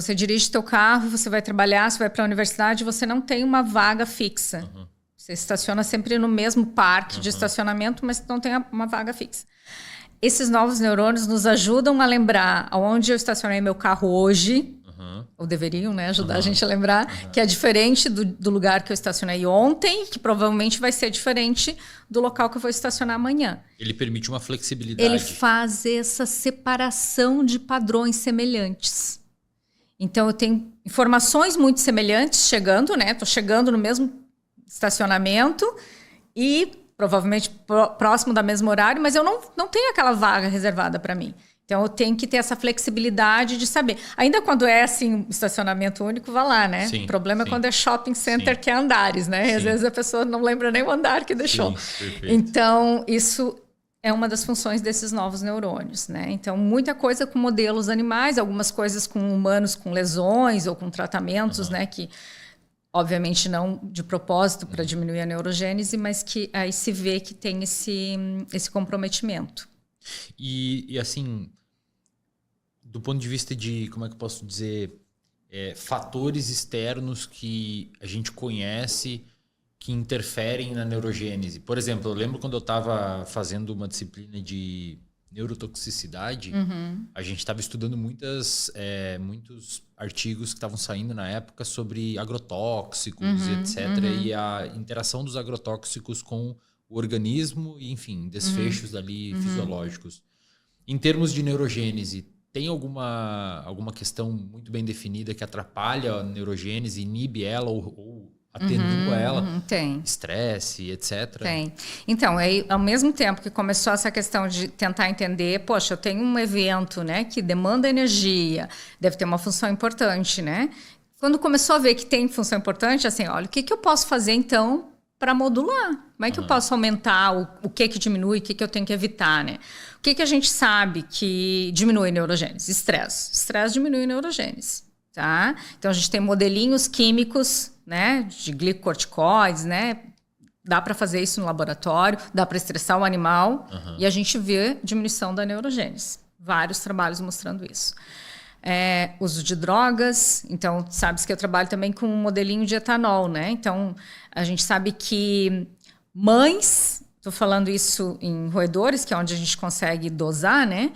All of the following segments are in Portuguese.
Você dirige teu carro, você vai trabalhar, você vai para a universidade, você não tem uma vaga fixa. Você estaciona sempre no mesmo parque de estacionamento, mas não tem uma vaga fixa. Esses novos neurônios nos ajudam a lembrar aonde eu estacionei meu carro hoje, ou deveriam, né, ajudar a gente a lembrar, que é diferente do lugar que eu estacionei ontem, que provavelmente vai ser diferente do local que eu vou estacionar amanhã. Ele permite uma flexibilidade. Ele faz essa separação de padrões semelhantes. Então, eu tenho informações muito semelhantes chegando, né? Estou chegando no mesmo estacionamento e provavelmente próximo da mesmo horário, mas eu não tenho aquela vaga reservada para mim. Então, eu tenho que ter essa flexibilidade de saber. Ainda quando é assim, estacionamento único, vá lá, né? Sim, o problema é quando é shopping center, que é andares, né? E às vezes a pessoa não lembra nem o andar que deixou. Então, isso é uma das funções desses novos neurônios, né? Então, muita coisa com modelos animais, algumas coisas com humanos com lesões ou com tratamentos, né? Que, obviamente, não de propósito para diminuir a neurogênese, mas que aí se vê que tem esse comprometimento. E assim, do ponto de vista de, como é que eu posso dizer, fatores externos que a gente conhece que interferem na neurogênese. Por exemplo, eu lembro quando eu estava fazendo uma disciplina de neurotoxicidade, a gente estava estudando muitos artigos que estavam saindo na época sobre agrotóxicos e etc. E a interação dos agrotóxicos com o organismo e, enfim, desfechos ali fisiológicos. Em termos de neurogênese, tem alguma questão muito bem definida que atrapalha a neurogênese, inibe ela ou atenua ela? Tem. Estresse, etc. Tem. Então, aí, ao mesmo tempo que começou essa questão de tentar entender, poxa, eu tenho um evento, né, que demanda energia, deve ter uma função importante, né? Quando começou a ver que tem função importante, assim, olha, o que eu posso fazer, então, para modular? Como é que eu posso aumentar? O que diminui? O que eu tenho que evitar, né? O que a gente sabe que diminui neurogênese? Estresse. Estresse diminui neurogênese, tá? Então, a gente tem modelinhos químicos, né, de glicocorticoides, né? Dá para fazer isso no laboratório, dá para estressar o animal e a gente vê diminuição da neurogênese. Vários trabalhos mostrando isso. Uso de drogas, então sabes que eu trabalho também com um modelinho de etanol, né? Então a gente sabe que mães, estou falando isso em roedores, que é onde a gente consegue dosar, né?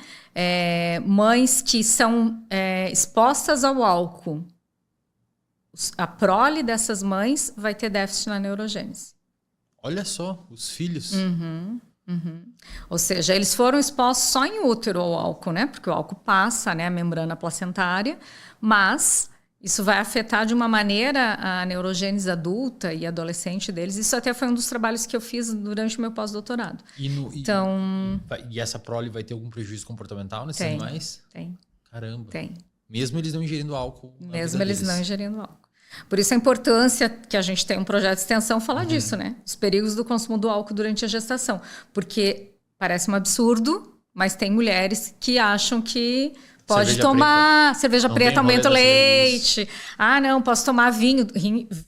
Mães que são expostas ao álcool, a prole dessas mães vai ter déficit na neurogênese. Olha só, os filhos. Ou seja, eles foram expostos só em útero ao álcool, né? Porque o álcool passa, né, a membrana placentária, mas isso vai afetar de uma maneira a neurogênese adulta e adolescente deles. Isso até foi um dos trabalhos que eu fiz durante o meu pós-doutorado. E essa prole vai ter algum prejuízo comportamental nesses animais? Tem. Caramba. Tem. Mesmo eles não ingerindo álcool? Mesmo eles não ingerindo álcool. Por isso a importância que a gente tem um projeto de extensão falar disso, né? Os perigos do consumo do álcool durante a gestação. Porque parece um absurdo, mas tem mulheres que acham que pode cerveja tomar preta. Cerveja não preta, aumenta o leite. Ah, não, posso tomar vinho.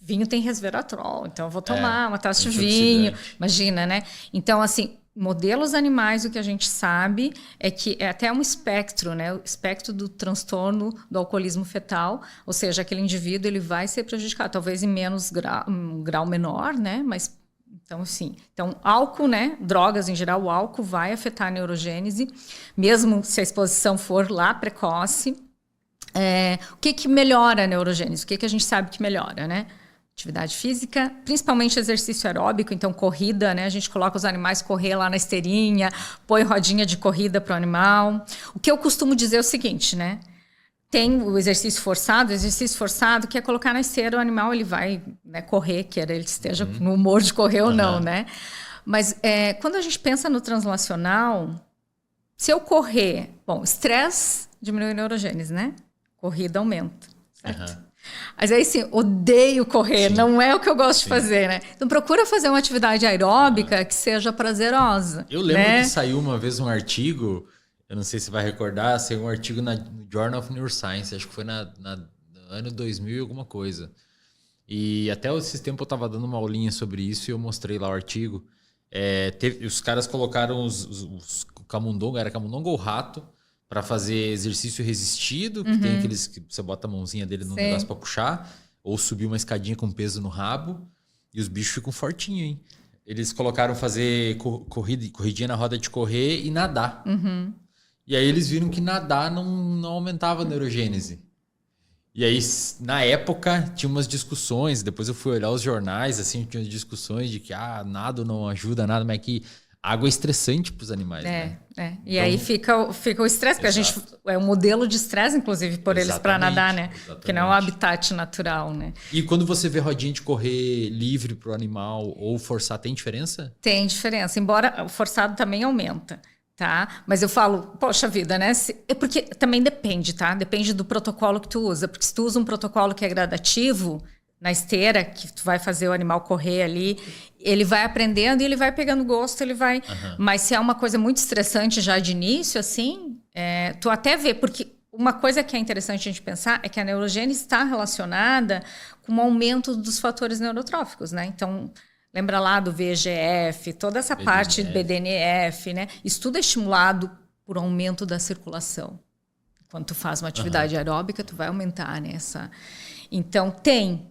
Vinho tem resveratrol, então eu vou tomar uma taça de vinho. Imagina, né? Então, assim, modelos animais, o que a gente sabe é que é até um espectro, né? O espectro do transtorno do alcoolismo fetal, ou seja, aquele indivíduo ele vai ser prejudicado, talvez em menos um grau menor, né? Mas então, assim, álcool, né? Drogas em geral, o álcool vai afetar a neurogênese, mesmo se a exposição for lá precoce. O que melhora a neurogênese? O que a gente sabe que melhora, né? Atividade física, principalmente exercício aeróbico, então corrida, né? A gente coloca os animais correr lá na esteirinha, põe rodinha de corrida para o animal. O que eu costumo dizer é o seguinte, né? Tem o exercício forçado que é colocar na esteira, o animal ele vai, né, correr, quer ele esteja no humor de correr ou não, né? Mas quando a gente pensa no translacional, se eu correr, bom, estresse diminui a neurogênese, né? Corrida aumenta, certo? Mas aí, sim, odeio correr, não é o que eu gosto de fazer, né? Então, procura fazer uma atividade aeróbica que seja prazerosa. Eu lembro que saiu uma vez um artigo, eu não sei se vai recordar, saiu um artigo no Journal of Neuroscience, acho que foi no ano 2000 e alguma coisa. E até esse tempo eu estava dando uma aulinha sobre isso e eu mostrei lá o artigo. Os caras colocaram os camundongo, era camundongo ou rato, para fazer exercício resistido, que tem aqueles que você bota a mãozinha dele no negócio para puxar, ou subir uma escadinha com peso no rabo, e os bichos ficam fortinhos, hein? Eles colocaram fazer corridinha na roda de correr e nadar. E aí eles viram que nadar não aumentava a neurogênese. E aí, na época, tinha umas discussões, depois eu fui olhar os jornais, assim, tinha discussões de que nado não ajuda nada, mas que água é estressante para os animais, né? E então, aí fica o estresse, porque a gente é um modelo de estresse, inclusive, por eles para nadar, né? Porque não é um habitat natural, né? E quando você vê rodinha de correr livre para o animal ou forçar, tem diferença? Tem diferença, embora o forçado também aumenta. Tá? Mas eu falo, poxa vida, né? É porque também depende, tá? Depende do protocolo que tu usa. Porque se tu usa um protocolo que é gradativo, na esteira, que tu vai fazer o animal correr ali, ele vai aprendendo e ele vai pegando gosto, ele vai... Mas se é uma coisa muito estressante já de início, assim, tu até vê, porque uma coisa que é interessante a gente pensar é que a neurogênese está relacionada com o aumento dos fatores neurotróficos, né? Então... Lembra lá do VEGF, toda essa parte do BDNF, né? Isso tudo é estimulado por aumento da circulação. Quando tu faz uma atividade aeróbica, tu vai aumentar nessa. Então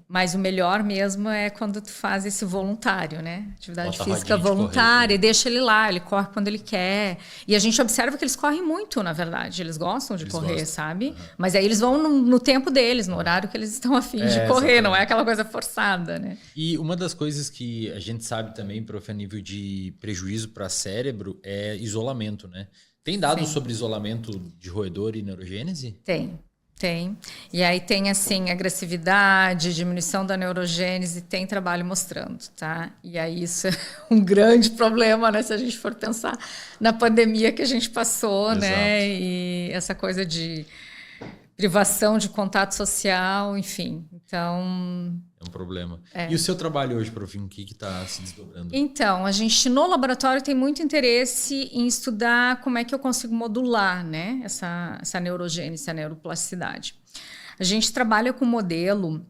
mas o melhor mesmo é quando tu faz esse voluntário, né? Atividade física voluntária, e deixa ele lá, ele corre quando ele quer. E a gente observa que eles correm muito, na verdade. Eles gostam de correr, sabe? Mas aí eles vão no tempo deles, no horário que eles estão a fim de correr, não é aquela coisa forçada, né? E uma das coisas que a gente sabe também, prof, a nível de prejuízo para cérebro, é isolamento, né? Tem dados sobre isolamento de roedor e neurogênese? Tem. E aí tem, assim, agressividade, diminuição da neurogênese, tem trabalho mostrando, tá? E aí isso é um grande problema, né? Se a gente for pensar na pandemia que a gente passou, né? E essa coisa de privação de contato social, enfim. Então... É um problema. E o seu trabalho hoje, prof, o que está se desdobrando? Então, a gente no laboratório tem muito interesse em estudar como é que eu consigo modular, né, essa neurogênese, a neuroplasticidade. A gente trabalha com um modelo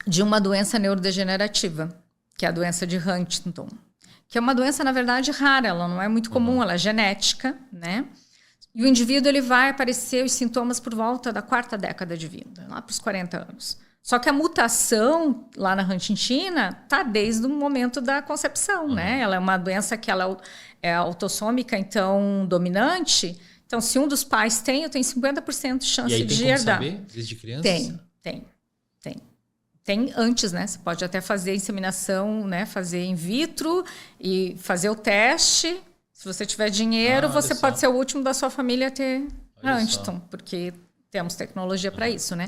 de uma doença neurodegenerativa, que é a doença de Huntington, que é uma doença, na verdade, rara, ela não é muito comum, ela é genética, né? E o indivíduo ele vai aparecer os sintomas por volta da 4ª década de vida, lá para os 40 anos. Só que a mutação lá na huntingtina está desde o momento da concepção, né? Ela é uma doença que ela é autossômica, então dominante. Então, se um dos pais tem, eu tenho 50% de chance de herdar. E aí tem como saber desde criança? Tem antes, né? Você pode até fazer inseminação, né? Fazer in vitro e fazer o teste. Se você tiver dinheiro, você pode ser o último da sua família a ter Huntington, porque temos tecnologia para isso, né?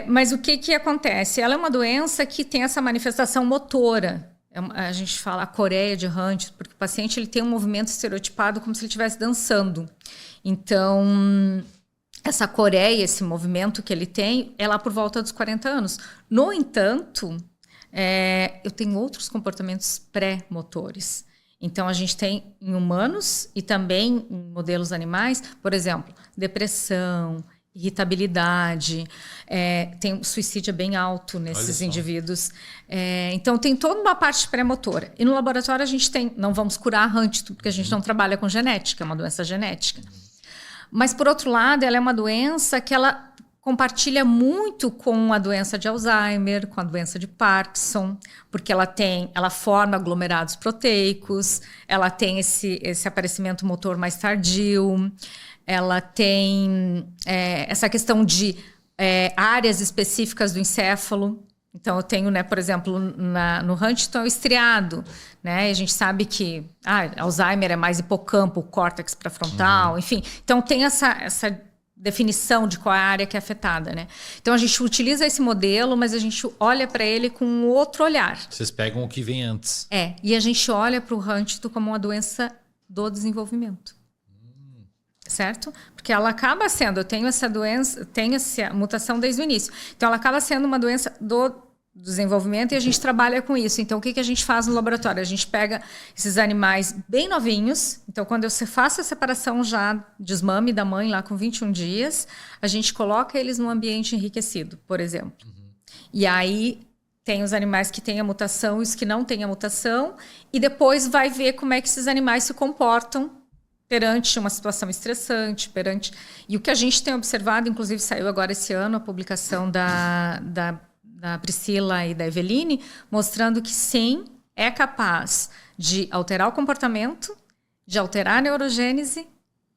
Mas o que acontece? Ela é uma doença que tem essa manifestação motora. A gente fala a coreia de Huntington, porque o paciente ele tem um movimento estereotipado como se ele estivesse dançando. Então, essa coreia, esse movimento que ele tem, é lá por volta dos 40 anos. No entanto, eu tenho outros comportamentos pré-motores. Então, a gente tem em humanos e também em modelos animais, por exemplo, depressão, irritabilidade, tem suicídio bem alto nesses indivíduos. Então, tem toda uma parte pré-motora. E no laboratório a gente não vamos curar Huntington, porque a gente não trabalha com genética, é uma doença genética. Mas, por outro lado, ela é uma doença que ela compartilha muito com a doença de Alzheimer, com a doença de Parkinson, porque ela forma aglomerados proteicos, ela tem esse aparecimento motor mais tardio, ela tem essa questão de áreas específicas do encéfalo. Então, eu tenho, né, por exemplo, no Huntington, o estriado, né? E a gente sabe que Alzheimer é mais hipocampo, o córtex pré-frontal, enfim. Então, tem essa definição de qual é a área que é afetada, né? Então, a gente utiliza esse modelo, mas a gente olha para ele com um outro olhar. Vocês pegam o que vem antes. E a gente olha para o Huntington como uma doença do desenvolvimento. Certo? Porque ela acaba sendo, eu tenho essa doença, tenho essa mutação desde o início. Então, ela acaba sendo uma doença do desenvolvimento e a gente trabalha com isso. Então, o que a gente faz no laboratório? A gente pega esses animais bem novinhos. Então, quando eu faço a separação já desmame da mãe lá com 21 dias, a gente coloca eles num ambiente enriquecido, por exemplo. E aí, tem os animais que têm a mutação e os que não têm a mutação. E depois vai ver como é que esses animais se comportam perante uma situação estressante, E o que a gente tem observado, inclusive saiu agora esse ano a publicação da Priscila e da Eveline, mostrando que sim, é capaz de alterar o comportamento, de alterar a neurogênese.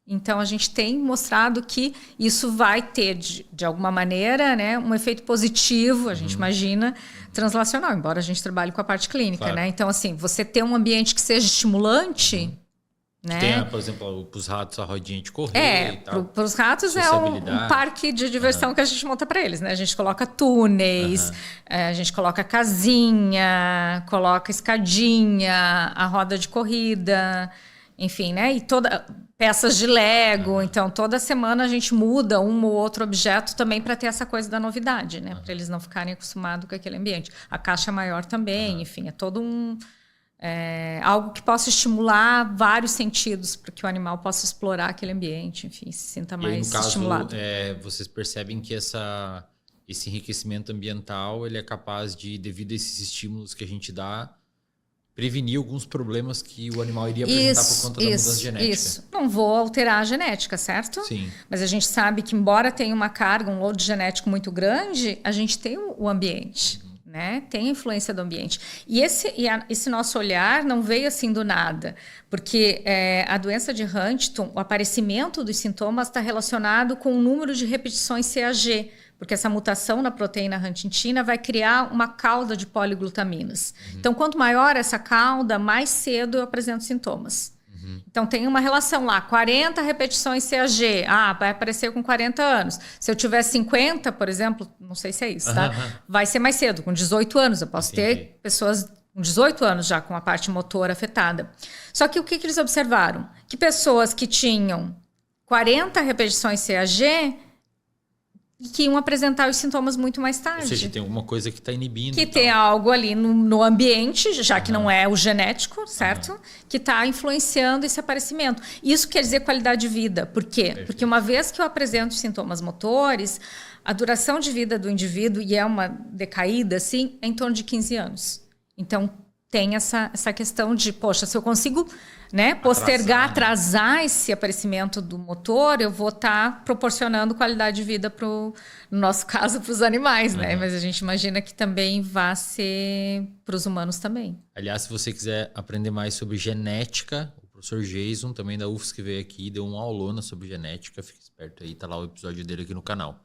Então, a gente tem mostrado que isso vai ter, de alguma maneira, né, um efeito positivo, a gente imagina, translacional, embora a gente trabalhe com a parte clínica. Claro. Né? Então, assim, você ter um ambiente que seja estimulante... Né? Tem, por exemplo, para os ratos a rodinha de correr e tal. Para os ratos é um parque de diversão que a gente monta para eles. Né? A gente coloca túneis, a gente coloca casinha, coloca escadinha, a roda de corrida, enfim, né? E peças de Lego. Então, toda semana a gente muda um ou outro objeto também para ter essa coisa da novidade, né? Para eles não ficarem acostumados com aquele ambiente. A caixa é maior também, enfim, é todo algo que possa estimular vários sentidos para que o animal possa explorar aquele ambiente, enfim, se sinta mais estimulado. Vocês percebem que esse enriquecimento ambiental ele é capaz de, devido a esses estímulos que a gente dá, prevenir alguns problemas que o animal iria apresentar por conta da mudança genética. Isso. Não vou alterar a genética, certo? Sim. Mas a gente sabe que, embora tenha uma carga, um load genético muito grande, a gente tem o ambiente. Né? Tem a influência do ambiente. E esse nosso olhar não veio assim do nada, porque a doença de Huntington, o aparecimento dos sintomas está relacionado com o número de repetições CAG, porque essa mutação na proteína huntingtina vai criar uma cauda de poliglutaminas. Então, quanto maior essa cauda, mais cedo eu apresento sintomas. Então, tem uma relação lá, 40 repetições CAG. Vai aparecer com 40 anos. Se eu tiver 50, por exemplo, não sei se é isso, tá? Vai ser mais cedo, com 18 anos. Eu posso ter pessoas com 18 anos já com a parte motora afetada. Só que o que eles observaram? Que pessoas que tinham 40 repetições CAG e que iam apresentar os sintomas muito mais tarde. Ou seja, tem alguma coisa que está inibindo. Que tem algo ali no ambiente, já que não é o genético, certo? Que está influenciando esse aparecimento. Isso quer dizer qualidade de vida. Por quê? Perfeito. Porque uma vez que eu apresento os sintomas motores, a duração de vida do indivíduo, e é uma decaída, assim, é em torno de 15 anos. Então, tem essa questão de, poxa, se eu consigo, né, postergar, atrasar esse aparecimento do motor, eu vou estar proporcionando qualidade de vida, no nosso caso, para os animais, né? Mas a gente imagina que também vai ser para os humanos também. Aliás, se você quiser aprender mais sobre genética, o professor Jason, também da UFSC, que veio aqui, deu uma aulona sobre genética. Fique esperto aí, tá lá o episódio dele aqui no canal.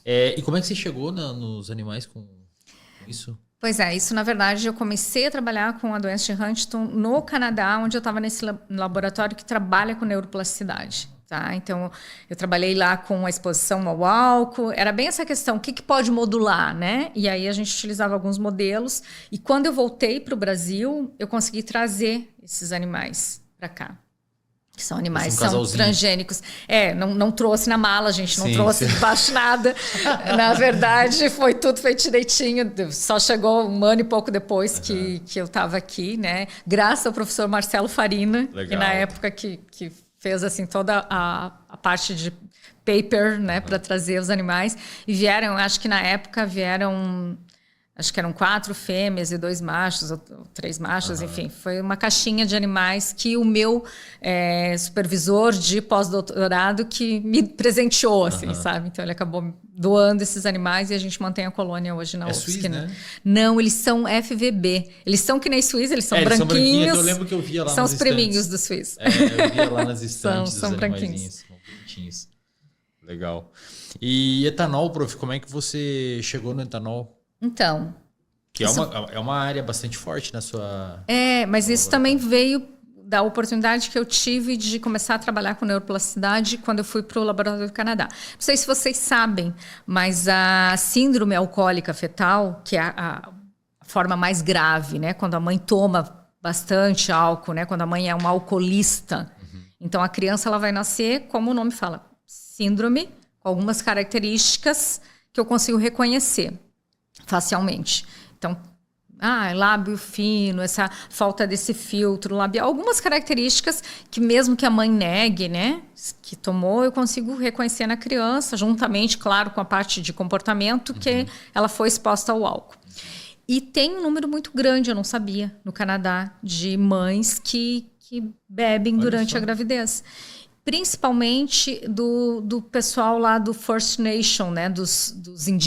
E como é que você chegou nos animais com isso? Pois é, isso na verdade eu comecei a trabalhar com a doença de Huntington no Canadá, onde eu estava nesse laboratório que trabalha com neuroplasticidade. Tá? Então, eu trabalhei lá com a exposição ao álcool, era bem essa questão, o que pode modular, né? E aí a gente utilizava alguns modelos, e quando eu voltei para o Brasil, eu consegui trazer esses animais para cá. Que são animais, são transgênicos. Não trouxe na mala, a gente não trouxe debaixo nada. Na verdade, foi tudo feito direitinho. Só chegou um ano e pouco depois que eu estava aqui, né? Graças ao professor Marcelo Farina, que na época que fez assim, toda a parte de paper, né, para trazer os animais. E vieram, acho que na época acho que eram 4 fêmeas e 2 machos, ou 3 machos, enfim. Foi uma caixinha de animais que o meu supervisor de pós-doutorado que me presenteou, assim, sabe? Então, ele acabou doando esses animais e a gente mantém a colônia hoje na UFSC. Suíça, né? Não, eles são FVB. Eles são que nem suíços, eles são branquinhos. Eu lembro que eu via lá são nas os preminhos do suíço. Eu via lá nas estantes são branquinhos. São bonitinhos. Legal. E etanol, prof, como é que você chegou no etanol? Então... Que é uma área bastante forte na sua... mas isso também veio da oportunidade que eu tive de começar a trabalhar com neuroplasticidade quando eu fui para o laboratório do Canadá. Não sei se vocês sabem, mas a síndrome alcoólica fetal, que é a forma mais grave, né? Quando a mãe toma bastante álcool, né? Quando a mãe é uma alcoolista. Então, a criança ela vai nascer, como o nome fala, síndrome, com algumas características que eu consigo reconhecer facilmente. Então, lábio fino, essa falta desse filtro labial, algumas características que mesmo que a mãe negue, né, que tomou, eu consigo reconhecer na criança, juntamente, claro, com a parte de comportamento que ela foi exposta ao álcool. E tem um número muito grande, eu não sabia, no Canadá, de mães que que bebem Olha durante só. a gravidez. Principalmente do pessoal lá do First Nation, né? Dos